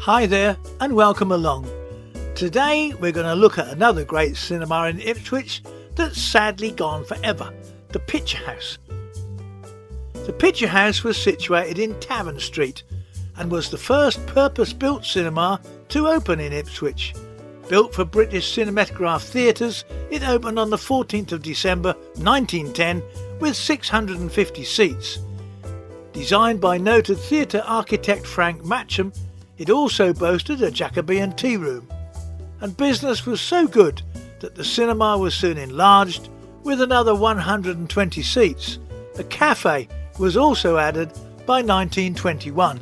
Hi there and welcome along. Today we're going to look at another great cinema in Ipswich that's sadly gone forever, the Picture House. The Picture House was situated in Tavern Street and was the first purpose-built cinema to open in Ipswich. Built for British cinematograph theatres, it opened on the 14th of December 1910 with 650 seats. Designed by noted theatre architect Frank Matcham, it also boasted a Jacobean tea room. And business was so good that the cinema was soon enlarged with another 120 seats. A cafe was also added by 1921.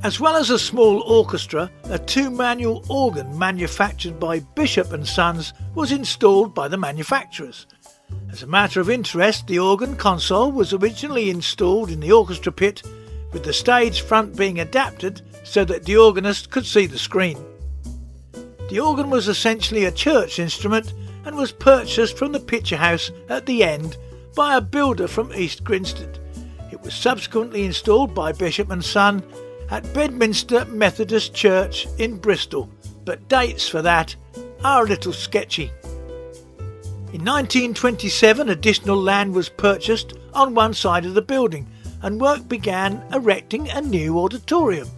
As well as a small orchestra, a two-manual organ manufactured by Bishop and Sons was installed by the manufacturers. As a matter of interest, the organ console was originally installed in the orchestra pit, with the stage front being adapted so that the organist could see the screen. The organ was essentially a church instrument and was purchased from the Picture House at the end by a builder from East Grinstead. It was subsequently installed by Bishop and Son at Bedminster Methodist Church in Bristol, but dates for that are a little sketchy. In 1927, additional land was purchased on one side of the building and work began erecting a new auditorium.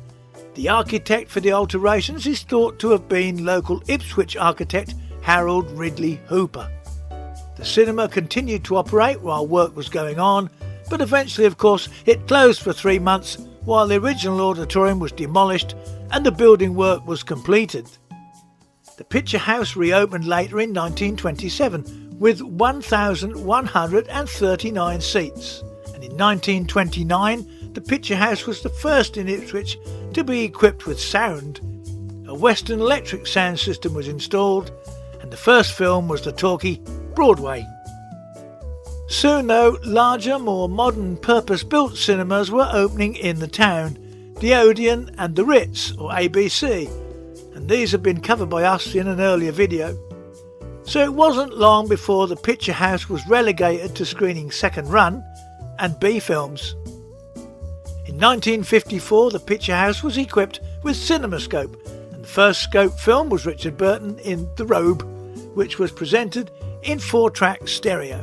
The architect for the alterations is thought to have been local Ipswich architect Harold Ridley Hooper. The cinema continued to operate while work was going on, but eventually, of course, it closed for 3 months while the original auditorium was demolished and the building work was completed. The Picture House reopened later in 1927 with 1,139 seats, and in 1929 the Picture House was the first in Ipswich to be equipped with sound. A Western Electric sound system was installed, and the first film was the talkie Broadway. Soon though, larger, more modern purpose-built cinemas were opening in the town, the Odeon and the Ritz, or ABC, and these have been covered by us in an earlier video. So it wasn't long before the Picture House was relegated to screening second run and B films. In 1954 the Picture House was equipped with CinemaScope, and the first scope film was Richard Burton in The Robe, which was presented in 4-track stereo.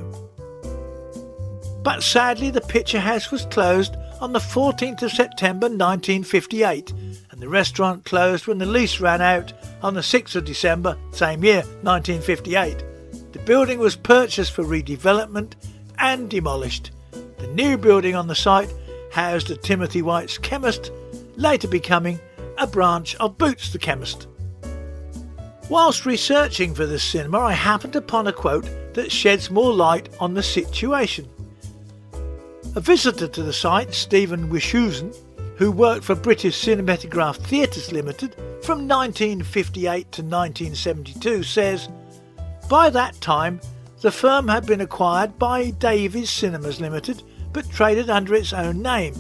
But sadly the Picture House was closed on the 14th of September 1958, and the restaurant closed when the lease ran out on the 6th of December, same year, 1958. The building was purchased for redevelopment and demolished. The new building on the site housed a Timothy White's Chemist, later becoming a branch of Boots the Chemist. Whilst researching for this cinema, I happened upon a quote that sheds more light on the situation. A visitor to the site, Stephen Wishusen, who worked for British Cinematograph Theatres Limited from 1958 to 1972, says, "By that time, the firm had been acquired by Davies Cinemas Limited, but traded under its own name.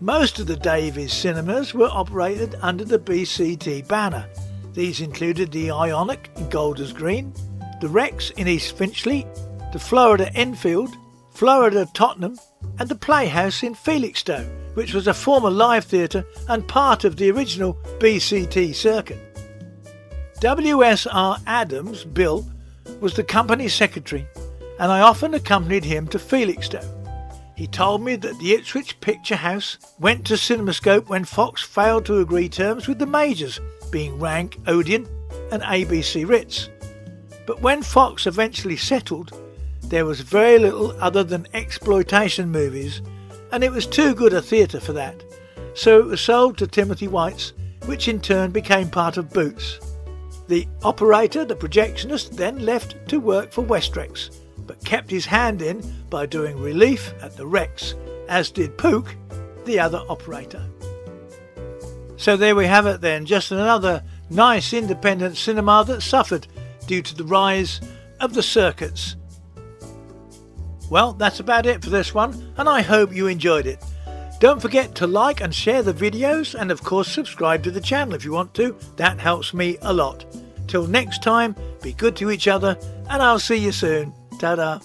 Most of the Davies cinemas were operated under the BCT banner. These included the Ionic in Golders Green, the Rex in East Finchley, the Florida Enfield, Florida Tottenham, and the Playhouse in Felixstowe, which was a former live theatre and part of the original BCT circuit. W.S.R. Adams, Bill, was the company secretary, and I often accompanied him to Felixstowe. He told me that the Ipswich Picture House went to CinemaScope when Fox failed to agree terms with the majors, being Rank, Odeon and ABC Ritz. But when Fox eventually settled, there was very little other than exploitation movies, and it was too good a theatre for that. So it was sold to Timothy White's, which in turn became part of Boots. The operator, the projectionist, then left to work for Westrex, but kept his hand in by doing relief at the Rex, as did Pook, the other operator." So there we have it then, just another nice independent cinema that suffered due to the rise of the circuits. Well, that's about it for this one, and I hope you enjoyed it. Don't forget to like and share the videos, and of course subscribe to the channel if you want to. That helps me a lot. Till next time, be good to each other, and I'll see you soon. Ta-da.